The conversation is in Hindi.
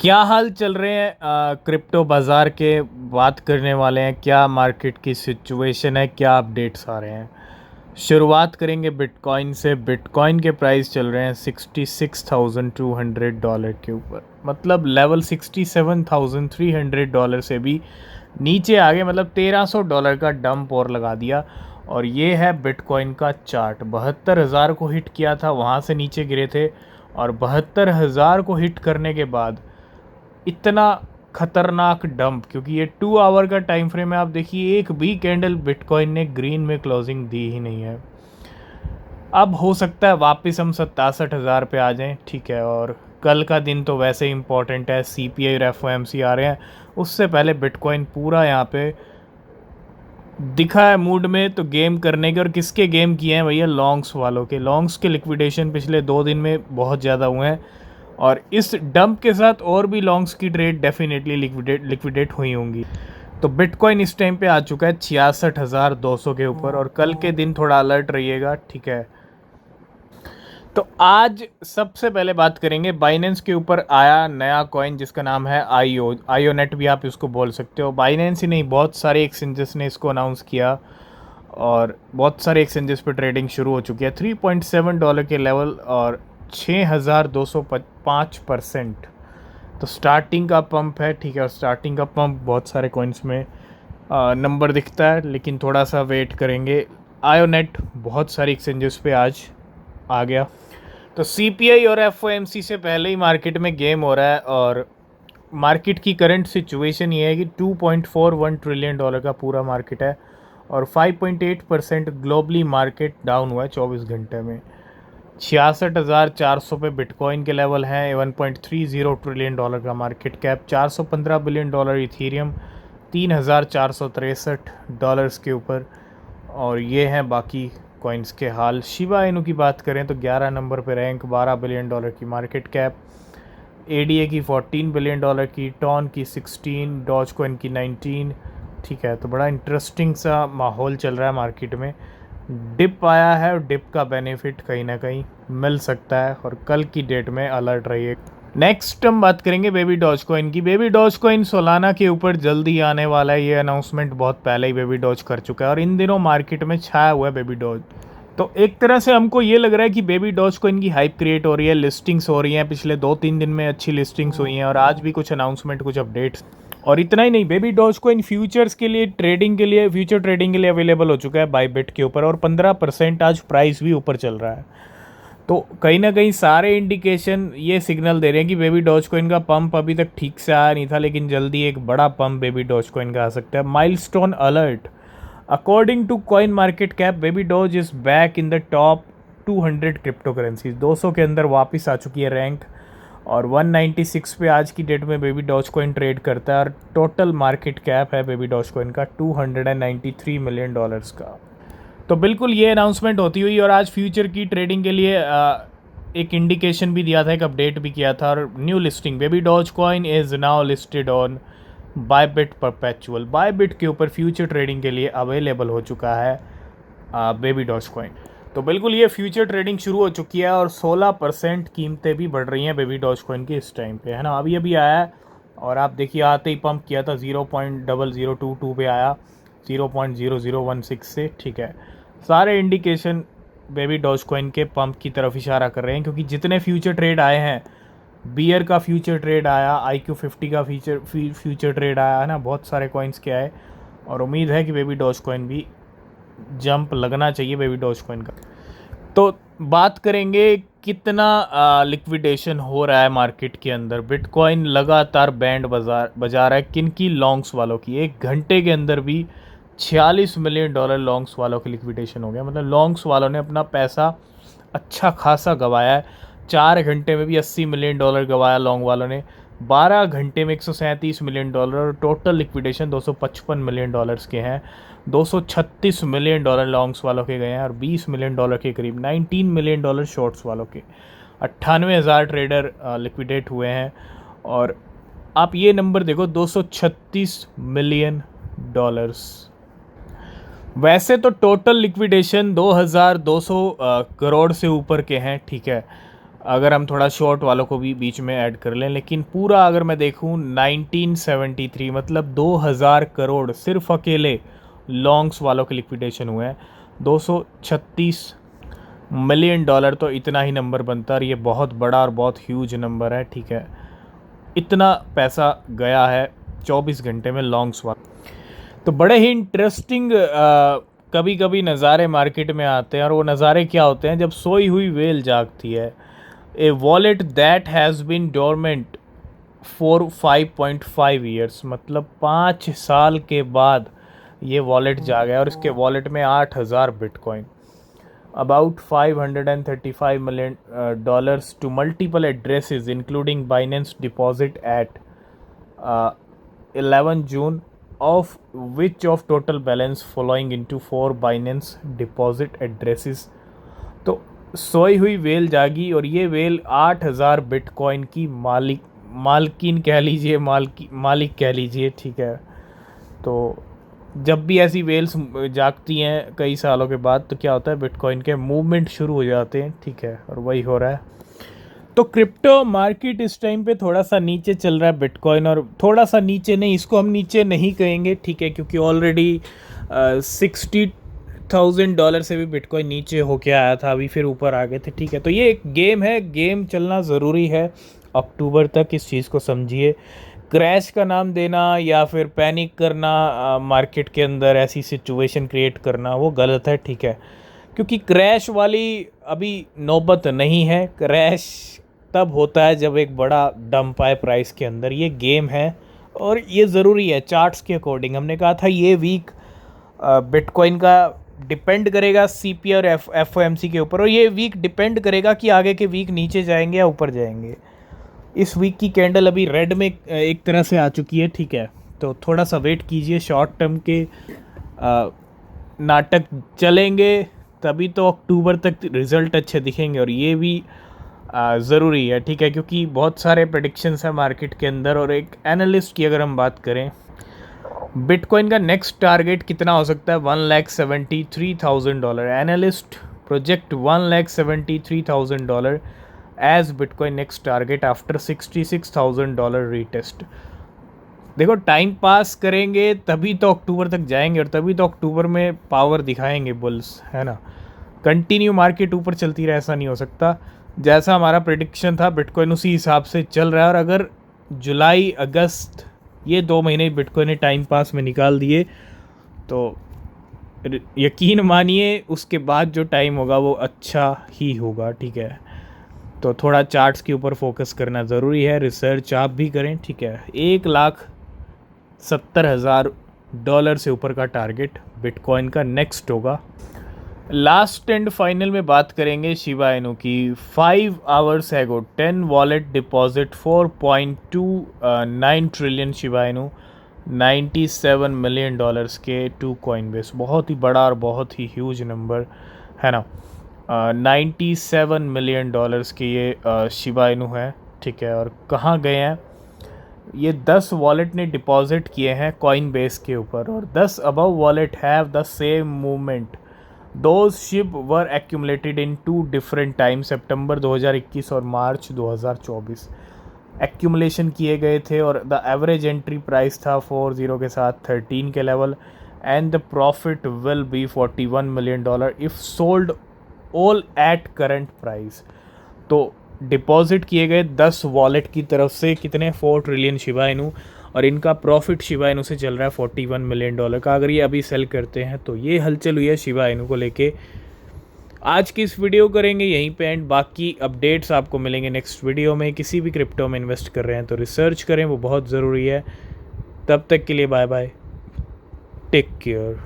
क्या हाल चल रहे हैं क्रिप्टो बाज़ार के। बात करने वाले हैं क्या मार्केट की सिचुएशन है, क्या अपडेट्स आ रहे हैं। शुरुआत करेंगे बिटकॉइन से। बिटकॉइन के प्राइस चल रहे हैं $66,200 के ऊपर, मतलब लेवल $67,300 से भी नीचे आ गए, मतलब $1,300 का डंप और लगा दिया। और ये है बिटकॉइन का चार्ट। 72,000 को हिट किया था, वहाँ से नीचे गिरे थे, और 72,000 को हिट करने के बाद इतना खतरनाक डंप, क्योंकि ये 2 आवर का टाइम फ्रेम है। आप देखिए, एक भी कैंडल बिटकॉइन ने ग्रीन में क्लोजिंग दी ही नहीं है। अब हो सकता है वापस हम 67,000 पे आ जाएं, ठीक है। और कल का दिन तो वैसे ही इंपॉर्टेंट है, CPI और FOMC आ रहे हैं। उससे पहले बिटकॉइन पूरा यहाँ पे दिखा है मूड में तो गेम करने के। और किसके गेम किए हैं भैया? लॉन्ग्स वालों के। लॉन्ग्स के लिक्विडेशन पिछले 2 दिन में बहुत ज़्यादा हुए हैं, और इस डंप के साथ और भी लॉन्ग्स की ट्रेड डेफिनेटली लिक्विडेट हुई होंगी। तो बिटकॉइन इस टाइम पे आ चुका है 66,200 के ऊपर, और कल के दिन थोड़ा अलर्ट रहिएगा, ठीक है। तो आज सबसे पहले बात करेंगे बाइनेंस के ऊपर आया नया कॉइन जिसका नाम है आईओनेट भी आप इसको बोल सकते हो। बाइनेंस ही नहीं, बहुत सारे एक्सचेंजेस ने इसको अनाउंस किया, और बहुत सारे एक्सचेंजेस पे ट्रेडिंग शुरू हो चुकी है। $3.7 के लेवल और 6,205%। तो स्टार्टिंग का पंप है, ठीक है। और स्टार्टिंग का पंप बहुत सारे कॉइन्स में नंबर दिखता है, लेकिन थोड़ा सा वेट करेंगे। आयोनेट बहुत सारी एक्सचेंजेस पे आज आ गया। तो CPI और FOMC से पहले ही मार्केट में गेम हो रहा है, और मार्केट की करंट सिचुएशन ये है कि $2.41 ट्रिलियन का पूरा मार्केट है, और 5.8% ग्लोबली मार्केट डाउन हुआ है 24 घंटे में। 66,400 पे बिटकॉइन के लेवल हैं। 1.30 ट्रिलियन का मार्केट कैप। $415 billion Ethereum. $3,463 के ऊपर। और ये हैं बाकी कॉइन्स के हाल। शिबा इनू की बात करें तो 11 नंबर पे रैंक, $12 बिलियन की मार्केट कैप। ADA की $14 बिलियन की, टॉन की 16, डॉज कॉइन की 19, ठीक है। तो बड़ा इंटरेस्टिंग सा माहौल चल रहा है मार्केट में। डिप आया है, और डिप का बेनिफिट कहीं ना कहीं मिल सकता है, और कल की डेट में अलर्ट रहिए। नेक्स्ट हम बात करेंगे बेबी डॉज कॉइन की। बेबी डॉज कॉइन सोलाना के ऊपर जल्दी आने वाला है। ये अनाउंसमेंट बहुत पहले ही बेबी डॉज कर चुका है, और इन दिनों मार्केट में छाया हुआ है बेबी डॉज। तो एक तरह से हमको ये लग रहा है कि बेबी डॉज कॉइन की हाइप क्रिएट हो रही है, लिस्टिंग्स हो रही हैं। पिछले 2-3 दिन में अच्छी लिस्टिंग्स हुई हैं, और आज भी कुछ अनाउंसमेंट, कुछ अपडेट्स। और इतना ही नहीं, बेबी डॉज कॉइन फ्यूचर्स के लिए ट्रेडिंग के लिए, फ्यूचर ट्रेडिंग के लिए अवेलेबल हो चुका है बाईबिट के ऊपर, और 15% आज प्राइस भी ऊपर चल रहा है। तो कहीं ना कहीं सारे इंडिकेशन ये सिग्नल दे रहे हैं कि बेबी डॉज कॉइन का पंप अभी तक ठीक से आया नहीं था, लेकिन जल्दी एक बड़ा पंप बेबी डॉज कॉइन का आ सकता है। Milestone alert. According to CoinMarketCap, Baby Doge is back in the top 200 cryptocurrencies. 200 के अंदर वापस आ चुकी है रैंक, और 196 पे आज की डेट में बेबी डॉज कॉइन ट्रेड करता है, और टोटल मार्केट कैप है बेबी डॉज कॉइन का $293 मिलियन का। तो बिल्कुल ये अनाउंसमेंट होती हुई, और आज फ्यूचर की ट्रेडिंग के लिए एक इंडिकेशन भी दिया था, एक अपडेट भी किया था। और new listing, Baby Doge coin is now listed on Bybit perpetual. Bybit के ऊपर फ्यूचर ट्रेडिंग के लिए अवेलेबल हो चुका है बेबी डॉज कॉइन। तो बिल्कुल ये फ्यूचर ट्रेडिंग शुरू हो चुकी है, और 16% कीमतें भी बढ़ रही हैं बेबी डॉज कॉइन की इस टाइम पे, है ना। अभी अभी आया है, और आप देखिए आते ही पंप किया था, 0.0022 पे आया 0.0016 से, ठीक है। सारे इंडिकेशन बेबी डॉज कॉइन के पंप की तरफ इशारा कर रहे हैं, क्योंकि जितने फ्यूचर ट्रेड आए हैं, बियर का फ्यूचर ट्रेड आया, IQ50 का फ्यूचर ट्रेड आया, है ना। बहुत सारे कॉइन्स के आए, और उम्मीद है कि बेबी डॉज कॉइन भी जंप लगना चाहिए बेबी डॉज कॉइन का। तो बात करेंगे कितना लिक्विडेशन हो रहा है मार्केट के अंदर। बिटकॉइन लगातार बैंड बजा रहा है, किन की? लॉन्ग्स वालों की। 1 घंटे के अंदर भी $46 मिलियन लॉन्ग्स वालों की लिक्विडेशन हो गया। मतलब लॉन्ग्स वालों ने अपना पैसा अच्छा खासा गंवाया है। 4 घंटे में भी $80 मिलियन गंवाया लॉन्ग वालों ने। 12 घंटे में $137 मिलियन, और टोटल लिक्विडेशन $255 मिलियन के हैं। $236 मिलियन लॉन्ग्स वालों के गए हैं, और $20 मिलियन के करीब, $19 मिलियन शॉर्ट्स वालों के। 98,000 ट्रेडर लिक्विडेट हुए हैं। और आप ये नंबर देखो, $236 मिलियन। वैसे तो टोटल लिक्विडेशन 2,200 करोड़ से ऊपर के हैं, ठीक है। अगर हम थोड़ा शॉर्ट वालों को भी बीच में ऐड कर लें। लेकिन पूरा अगर मैं देखूं 1973 मतलब 2000 करोड़ सिर्फ अकेले लॉन्ग्स वालों के लिक्विडेशन हुए हैं। 236 मिलियन डॉलर, तो इतना ही नंबर बनता है और ये बहुत बड़ा और बहुत ह्यूज नंबर है, ठीक है। इतना पैसा गया है 24 घंटे में लॉन्ग्स वाला। तो बड़े ही इंटरेस्टिंग कभी कभी नज़ारे मार्केट में आते हैं, और वो नज़ारे क्या होते हैं? जब सोई हुई वेल जागती है। A wallet that has been dormant for 5.5 years, मतलब 5 साल के बाद ये वॉलेट जागा है, और इसके वॉलेट में 8000 bitcoin, about 535 million dollars to multiple addresses including Binance deposit at 11 June, of which of total balance following into 4 Binance deposit addresses। तो सोई हुई वेल जागी और ये वेल 8000 बिटकॉइन की मालकिन कह लीजिए, मालिक कह लीजिए, ठीक है। तो जब भी ऐसी वेल्स जागती हैं कई सालों के बाद, तो क्या होता है? बिटकॉइन के मूवमेंट शुरू हो जाते हैं, ठीक है, और वही हो रहा है। तो क्रिप्टो मार्केट इस टाइम पे थोड़ा सा नीचे चल रहा है बिटकॉइन, और थोड़ा सा नीचे नहीं, इसको हम नीचे नहीं कहेंगे, ठीक है, क्योंकि ऑलरेडी $60,000 से भी बिटकॉइन नीचे होके आया था, अभी फिर ऊपर आ गए थे, ठीक है। तो ये एक गेम है, गेम चलना ज़रूरी है अक्टूबर तक, इस चीज़ को समझिए। क्रैश का नाम देना या फिर पैनिक करना मार्केट के अंदर, ऐसी सिचुएशन क्रिएट करना, वो गलत है, ठीक है, क्योंकि क्रैश वाली अभी नौबत नहीं है। क्रैश तब होता है जब एक बड़ा डंप आए प्राइस के अंदर। ये गेम है और ये ज़रूरी है चार्ट्स के अकॉर्डिंग। हमने कहा था ये वीक बिटकॉइन का डिपेंड करेगा सीपी और एफओएमसी के ऊपर, और ये वीक डिपेंड करेगा कि आगे के वीक नीचे जाएंगे या ऊपर जाएंगे। इस वीक की कैंडल अभी रेड में एक तरह से आ चुकी है, ठीक है, तो थोड़ा सा वेट कीजिए। शॉर्ट टर्म के नाटक चलेंगे तभी तो अक्टूबर तक रिज़ल्ट अच्छे दिखेंगे, और ये भी ज़रूरी है, ठीक है, क्योंकि बहुत सारे प्रेडिक्शंस हैं मार्केट के अंदर। और एक एनालिस्ट की अगर हम बात करें, बिटकॉइन का नेक्स्ट टारगेट कितना हो सकता है? $1,73,000। Analyst project $1,73,000 as bitcoin next target after $66,000 retest. देखो, टाइम पास करेंगे तभी तो अक्टूबर तक जाएंगे, और तभी तो अक्टूबर में पावर दिखाएंगे बुल्स, है ना। कंटिन्यू मार्केट ऊपर चलती रहे, ऐसा नहीं हो सकता। जैसा हमारा प्रेडिक्शन था, बिटकॉइन उसी हिसाब से चल रहा है। और अगर जुलाई अगस्त ये 2 महीने बिटकॉइन ने टाइम पास में निकाल दिए, तो यकीन मानिए उसके बाद जो टाइम होगा वो अच्छा ही होगा, ठीक है। तो थोड़ा चार्ट्स के ऊपर फोकस करना ज़रूरी है, रिसर्च आप भी करें, ठीक है। $1,70,000 से ऊपर का टारगेट बिटकॉइन का नेक्स्ट होगा। लास्ट एंड फाइनल में बात करेंगे शिबा इनू की। 5 आवर्स एगो 10 wallet deposit 4.29 trillion Shiba Inu, $97 million के 2 कॉइनबेस। बहुत ही बड़ा और बहुत ही ह्यूज नंबर है ना। $97 मिलियन के ये शिबा इनू है, ठीक है। और कहाँ गए हैं ये? 10 वॉलेट ने डिपॉजिट किए हैं कॉइन बेस के ऊपर, और 10 above wallet have the same movement. Those ship were accumulated in 2 different time, सितंबर 2021 और मार्च 2024 एक्यूमुलेशन किए गए थे। और द एवरेज एंट्री प्राइस था 40 के साथ 13 के level, and the profit will be $41 million if sold all at current price. तो डिपॉजिट किए गए 10 वॉलेट की तरफ से कितने? 4 ट्रिलियन शिबा इनू, और इनका प्रॉफिट शिबा इनू से चल रहा है $41 मिलियन का। अगर ये अभी सेल करते हैं तो ये हलचल हुई है शिबा इनू को लेके। आज की इस वीडियो करेंगे यहीं पे एंड, बाकी अपडेट्स आपको मिलेंगे नेक्स्ट वीडियो में। किसी भी क्रिप्टो में इन्वेस्ट कर रहे हैं तो रिसर्च करें, वो बहुत ज़रूरी है। तब तक के लिए बाय बाय, टेक केयर।